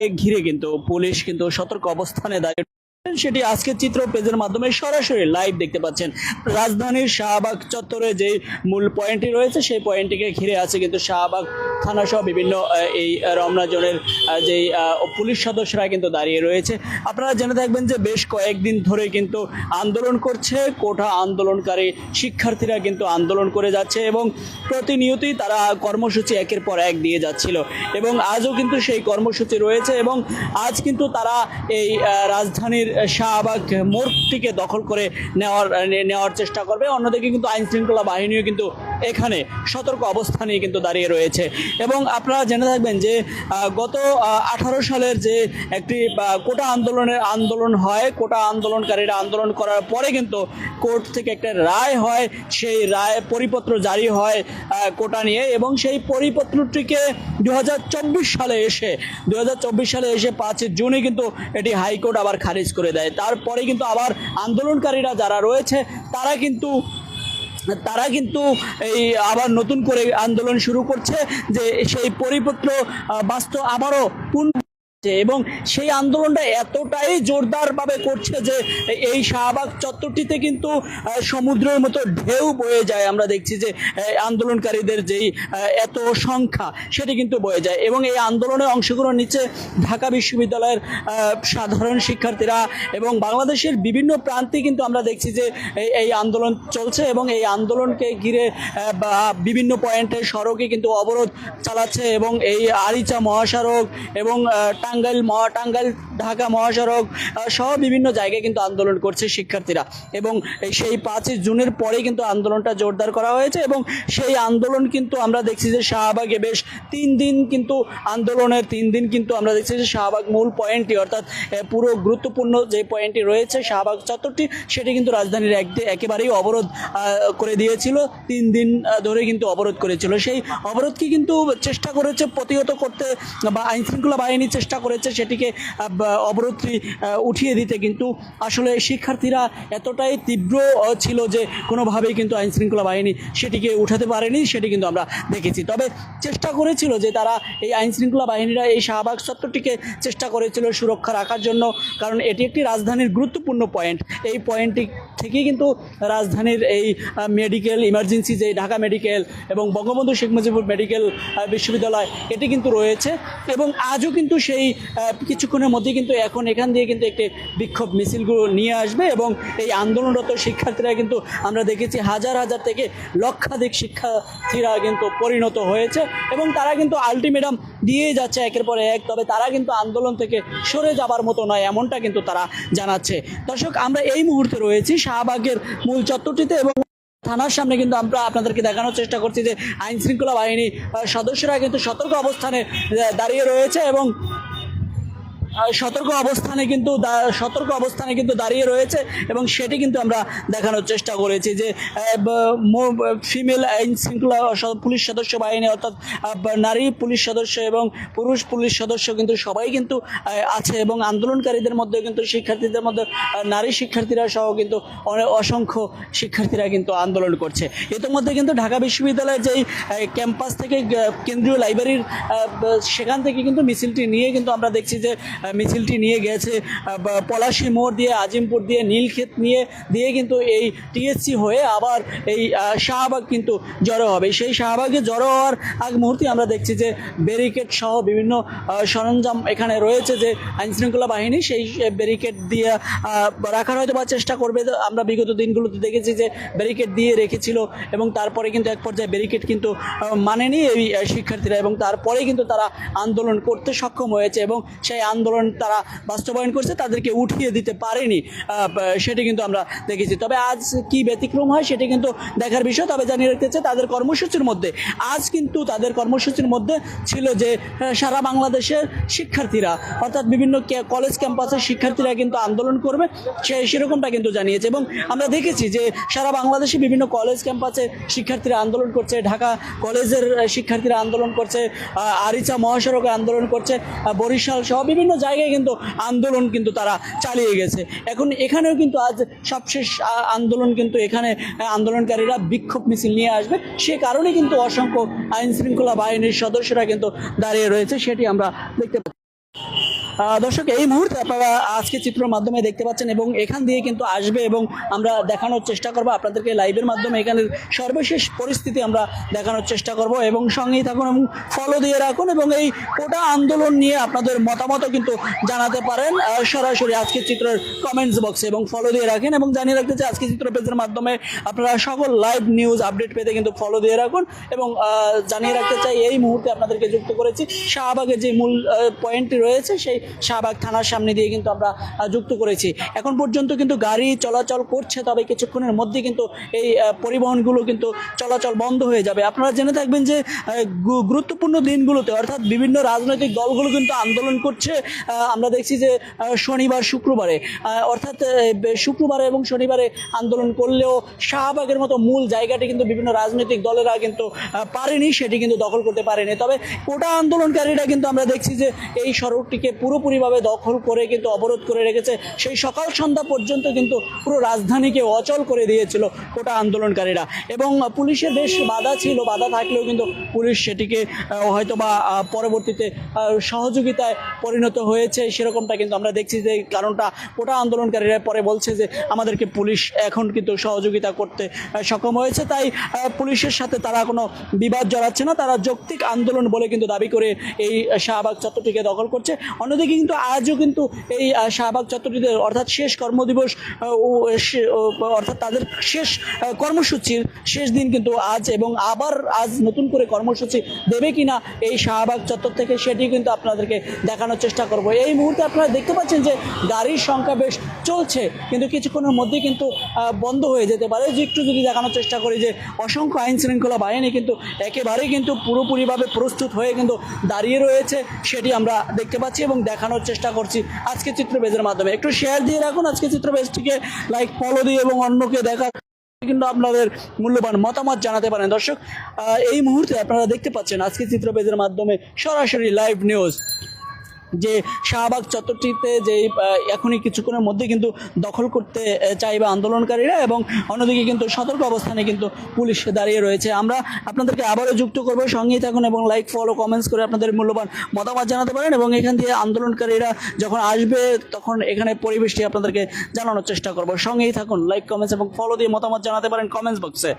ঘিরে কিন্তু পুলিশ কিন্তু সতর্ক অবস্থানে দাঁড়িয়ে, সেটি আজকের চিত্র পেজের মাধ্যমে সরাসরি লাইভ দেখতে পাচ্ছেন। রাজধানীর শাহবাগ চত্বরে যে মূল পয়েন্টটি রয়েছে সেই পয়েন্টটিকে ঘিরে আছে কিন্তু শাহবাগ থানা সহ বিভিন্ন এই রমনা জোনের যেই পুলিশ সদস্যরা কিন্তু দাঁড়িয়ে রয়েছে। আপনারা জেনে থাকবেন যে বেশ কয়েকদিন ধরে কিন্তু আন্দোলন করছে, কোঠা আন্দোলনকারী শিক্ষার্থীরা কিন্তু আন্দোলন করে যাচ্ছে এবং প্রতিনিয়তই তারা কর্মসূচি একের পর এক দিয়ে যাচ্ছিল এবং আজও কিন্তু সেই কর্মসূচি রয়েছে এবং আজ কিন্তু তারা এই রাজধানীর শাহবাগ মোড়টিকে দখল করে নেওয়ার চেষ্টা করবে। অন্যদিকে কিন্তু আইন শৃঙ্খলা বাহিনীও কিন্তু এখানে সতর্ক অবস্থানে কিন্তু দাঁড়িয়ে রয়েছে এবং আপনারা জেনে থাকবেন যে গত 18 সালের যে একটি কোটা আন্দোলন হয়, কোটা আন্দোলনকারীরা আন্দোলন করার পরে কিন্তু কোর্ট থেকে একটা রায় হয়, সেই রায় পরিপত্র জারি হয় কোটা নিয়ে এবং সেই পরিপত্রটিকে 2024 সালে এসে 5 জুনে কিন্তু এটি হাইকোর্ট আবার খারিজ করে দেয়। তারপরে কিন্তু আবার আন্দোলনকারীরা যারা রয়েছে তারা কিন্তু এই আবার নতুন করে আন্দোলন শুরু করছে যে সেই পরিপত্র বাস্তব আবারও এবং সেই আন্দোলনটা এতটাই জোরদারভাবে করছে যে এই শাহবাগ চত্বরটিতে কিন্তু সমুদ্রের মতো ঢেউ বয়ে যায়। আমরা দেখছি যে আন্দোলনকারীদের যেই এত সংখ্যা সেটি কিন্তু বয়ে যায় এবং এই আন্দোলনে অংশগ্রহণ নিচ্ছে ঢাকা বিশ্ববিদ্যালয়ের সাধারণ শিক্ষার্থীরা এবং বাংলাদেশের বিভিন্ন প্রান্তে কিন্তু আমরা দেখছি যে এই আন্দোলন চলছে এবং এই আন্দোলনকে ঘিরে বিভিন্ন পয়েন্টে সড়কে কিন্তু অবরোধ চালাচ্ছে এবং এই আরিচা মহাসড়ক এবং টাঙ্গাইল ঢাকা মহাসড়ক সহ বিভিন্ন জায়গায় কিন্তু আন্দোলন করছে শিক্ষার্থীরা এবং সেই 5 জুনের পরে কিন্তু আন্দোলনটা জোরদার করা হয়েছে এবং সেই আন্দোলন কিন্তু আমরা দেখছি যে শাহবাগে বেশ 3 দিন কিন্তু আন্দোলনের 3 দিন কিন্তু আমরা দেখছি যে শাহবাগ মূল পয়েন্টটি অর্থাৎ পুরো গুরুত্বপূর্ণ যে পয়েন্টটি রয়েছে শাহবাগ চত্বরটি সেটি কিন্তু রাজধানীর একেবারেই অবরোধ করে দিয়েছিল। 3 দিন ধরে কিন্তু অবরোধ করেছিল, সেই অবরোধকে কিন্তু চেষ্টা করেছে প্রতিহত করতে বা আইনশৃঙ্খলা বাহিনী চেষ্টা করেছে সেটিকে অবরোধটি উঠিয়ে দিতে, কিন্তু আসলে শিক্ষার্থীরা এতটাই তীব্র ছিল যে কোনোভাবেই কিন্তু আইনশৃঙ্খলা বাহিনী সেটিকে উঠাতে পারেনি, সেটি কিন্তু আমরা দেখেছি। তবে চেষ্টা করেছিল যে তারা এই আইনশৃঙ্খলা বাহিনীরা এই শাহবাগ চত্বরটিকে চেষ্টা করেছিল সুরক্ষা রাখার জন্য, কারণ এটি একটি রাজধানীর গুরুত্বপূর্ণ পয়েন্ট। এই পয়েন্টটি থেকেই কিন্তু রাজধানীর এই মেডিকেল ইমার্জেন্সি যে ঢাকা মেডিকেল এবং বঙ্গবন্ধু শেখ মুজিবুর মেডিকেল বিশ্ববিদ্যালয় এটি কিন্তু রয়েছে এবং আজও কিন্তু সেই কিছুক্ষণের মধ্যে কিন্তু এখন এখান দিয়ে কিন্তু একটি বিক্ষোভ মিছিলগুলো নিয়ে আসবে এবং এই আন্দোলনরত শিক্ষার্থীরা কিন্তু আমরা দেখেছি হাজার থেকে লক্ষাধিক শিক্ষার্থীরা কিন্তু পরিণত হয়েছে এবং তারা কিন্তু আলটিমেটাম দিয়ে যাচ্ছে একের পর এক। তবে তারা কিন্তু আন্দোলন থেকে সরে যাবার মতো নয়, এমনটা কিন্তু তারা জানাচ্ছে। দর্শক, আমরা এই মুহূর্তে রয়েছি শাহবাগের মূল চত্বরটিতে এবং থানার সামনে কিন্তু আমরা আপনাদেরকে দেখানোর চেষ্টা করছি যে আইন শৃঙ্খলা বাহিনী সদস্যরা কিন্তু সতর্ক অবস্থানে দাঁড়িয়ে রয়েছে এবং সতর্ক অবস্থানে কিন্তু দাঁড়িয়ে রয়েছে এবং সেটি কিন্তু আমরা দেখানোর চেষ্টা করেছি যে ফিমেল আইন শৃঙ্খলা পুলিশ সদস্য বাহিনী অর্থাৎ নারী পুলিশ সদস্য এবং পুরুষ পুলিশ সদস্য কিন্তু সবাই কিন্তু আছে এবং আন্দোলনকারীদের মধ্যে কিন্তু শিক্ষার্থীদের মধ্যে নারী শিক্ষার্থীরা সহ কিন্তু অসংখ্য শিক্ষার্থীরা কিন্তু আন্দোলন করছে। ইতিমধ্যে কিন্তু ঢাকা বিশ্ববিদ্যালয়ের যেই ক্যাম্পাস থেকে কেন্দ্রীয় লাইব্রেরির সেখান থেকে কিন্তু মিছিলটি নিয়ে কিন্তু আমরা দেখছি যে মিছিলটি নিয়ে গেছে পলাশী মোড় দিয়ে, আজিমপুর দিয়ে, নীলক্ষেত দিয়ে কিন্তু এই টিএসসি হয়ে আবার এই শাহবাগ কিন্তু জড়ো হবে। সেই শাহবাগে জড়ো হওয়ার আগ মুহূর্তে আমরা দেখছি যে ব্যারিকেড সহ বিভিন্ন সরঞ্জাম এখানে রয়েছে যে আইনশৃঙ্খলা বাহিনী সেই ব্যারিকেড দিয়ে রাখার হয়তো বা চেষ্টা করবে। আমরা বিগত দিনগুলোতে দেখেছি যে ব্যারিকেড দিয়ে রেখেছিল এবং তারপরে কিন্তু এক পর্যায়ে ব্যারিকেড কিন্তু মানেনি এই শিক্ষার্থীরা এবং তারপরে কিন্তু তারা আন্দোলন করতে সক্ষম হয়েছে এবং সেই আন্দোলন তারা বাস্তবায়ন করছে, তাদেরকে উঠিয়ে দিতে পারেনি, সেটি কিন্তু আমরা দেখেছি। তবে আজ কি ব্যতিক্রম হয় সেটি কিন্তু দেখার বিষয়। তবে জানিয়ে রাখতে চাই তাদের কর্মসূচির মধ্যে ছিল যে সারা বাংলাদেশের শিক্ষার্থীরা অর্থাৎ বিভিন্ন কলেজ ক্যাম্পাসের শিক্ষার্থীরা কিন্তু আন্দোলন করবে সেরকমটা কিন্তু জানিয়েছে এবং আমরা দেখেছি যে সারা বাংলাদেশে বিভিন্ন কলেজ ক্যাম্পাসে শিক্ষার্থীরা আন্দোলন করছে, ঢাকা কলেজের শিক্ষার্থীরা আন্দোলন করছে, আরিচা মহাসড়কে আন্দোলন করছে, বরিশাল সহ বিভিন্ন জায়গায় কিন্তু আন্দোলন কিন্তু তারা চালিয়ে গেছে। এখন এখানেও কিন্তু আজ সবশেষ আন্দোলন কিন্তু এখানে আন্দোলনকারীরা বিক্ষোভ মিছিল নিয়ে আসবে, সে কারণে কিন্তু অসংখ্য আইন শৃঙ্খলা বাহিনীর সদস্যরা কিন্তু দাঁড়িয়ে রয়েছে, সেটি আমরা দেখতে পাচ্ছি। দর্শক, এই মুহূর্তে আপনারা আজকে চিত্রের মাধ্যমে দেখতে পাচ্ছেন এবং এখান দিয়ে কিন্তু আসবে এবং আমরা দেখানোর চেষ্টা করব আপনাদেরকে লাইভের মাধ্যমে এখানের সর্বশেষ পরিস্থিতি আমরা দেখানোর চেষ্টা করব এবং সঙ্গেই থাকুন এবং ফলো দিয়ে রাখুন এবং এই কোটা আন্দোলন নিয়ে আপনাদের মতামতও কিন্তু জানাতে পারেন সরাসরি আজকে চিত্রের কমেন্টস বক্সে এবং ফলো দিয়ে রাখেন এবং জানিয়ে রাখতে চাই আজকে চিত্র পেজের মাধ্যমে আপনারা সকল লাইভ নিউজ আপডেট পেতে কিন্তু ফলো দিয়ে রাখুন এবং জানিয়ে রাখতে চাই এই মুহূর্তে আপনাদেরকে যুক্ত করেছি শাহবাগের যে মূল পয়েন্টটি রয়েছে সেই শাহবাগ থানার সামনে দিয়ে কিন্তু আমরা যুক্ত করেছি। এখন পর্যন্ত কিন্তু গাড়ি চলাচল করছে, তবে কিছুক্ষণের মধ্যে কিন্তু এই পরিবহনগুলো কিন্তু চলাচল বন্ধ হয়ে যাবে। আপনারা জেনে থাকবেন যে গুরুত্বপূর্ণ দিনগুলোতে অর্থাৎ বিভিন্ন রাজনৈতিক দলগুলো কিন্তু আন্দোলন করছে। আমরা দেখছি যে শনিবার শুক্রবারে অর্থাৎ শুক্রবারে এবং শনিবারে আন্দোলন করলেও শাহবাগের মতো মূল জায়গাটি কিন্তু বিভিন্ন রাজনৈতিক দলেরা কিন্তু পারেনি, সেটি কিন্তু দখল করতে পারেনি। তবে কোটা আন্দোলনকারীরা কিন্তু আমরা দেখছি যে এই সড়কটিকে পুরোপুরিভাবে দখল করে কিন্তু অবরোধ করে রেখেছে। সেই সকাল সন্ধ্যা পর্যন্ত কিন্তু পুরো রাজধানীকে অচল করে দিয়েছিল কোটা আন্দোলনকারীরা এবং পুলিশের বেশ বাধা ছিল, বাধা থাকলেও কিন্তু পুলিশ সেটিকে হয়তো বা পরবর্তীতে সহযোগিতায় পরিণত হয়েছে সেরকমটা কিন্তু আমরা দেখছি। যে কারণটা কোটা আন্দোলনকারীরা পরে বলছে যে আমাদেরকে পুলিশ এখন কিন্তু সহযোগিতা করতে সক্ষম হয়েছে, তাই পুলিশের সাথে তারা কোনো বিবাদ জড়াচ্ছে না, তারা যৌক্তিক আন্দোলন বলে কিন্তু দাবি করে এই শাহবাগ চত্বরটিকে দখল করছে। অন্যদিকে কিন্তু আজও কিন্তু এই শাহবাগ চত্বরটিতে অর্থাৎ শেষ কর্মদিবস অর্থাৎ তাদের শেষ কর্মসূচির শেষ দিন কিন্তু আজ এবং আবার আজ নতুন করে কর্মসূচি দেবে কিনা এই শাহবাগ চত্বর থেকে সেটি কিন্তু আপনাদেরকে দেখানোর চেষ্টা করব। এই মুহূর্তে আপনারা দেখতে পাচ্ছেন যে গাড়ির সংখ্যা বেশ চলছে, কিন্তু কিছুক্ষণের মধ্যে কিন্তু বন্ধ হয়ে যেতে পারে। যে একটু যদি দেখানোর চেষ্টা করি যে অসংখ্য আইন শৃঙ্খলা বাহিনী কিন্তু একেবারেই কিন্তু পুরোপুরিভাবে প্রস্তুত হয়ে কিন্তু দাঁড়িয়ে রয়েছে, সেটি আমরা দেখতে পাচ্ছি এবং দেখানোর চেষ্টা করছি আজকে চিত্র পেজের মাধ্যমে। একটু শেয়ার দিয়ে রাখুন আজকে চিত্র পেজটিকে, লাইক ফলো দিয়ে এবং অন্যকে দেখা কিন্তু আপনাদের মূল্যবান মতামত জানাতে পারেন। দর্শক, এই মুহূর্তে আপনারা দেখতে পাচ্ছেন আজকে চিত্র পেজের মাধ্যমে সরাসরি লাইভ নিউজ যে শাহবাগ চত্বরটিতে যে এখনই কিছুক্ষণের মধ্যে কিন্তু দখল করতে চাইবে আন্দোলনকারীরা এবং অন্যদিকে কিন্তু সতর্ক অবস্থানে কিন্তু পুলিশ দাঁড়িয়ে রয়েছে। আমরা আপনাদেরকে আবারও যুক্ত করবো, সঙ্গেই থাকুন এবং লাইক ফলো কমেন্টস করে আপনাদের মূল্যবান মতামত জানাতে পারেন এবং এখান দিয়ে আন্দোলনকারীরা যখন আসবে তখন এখানে পরিবেশটি আপনাদেরকে জানানোর চেষ্টা করবো। সঙ্গেই থাকুন, লাইক কমেন্টস এবং ফলো দিয়ে মতামত জানাতে পারেন কমেন্টস বক্সে।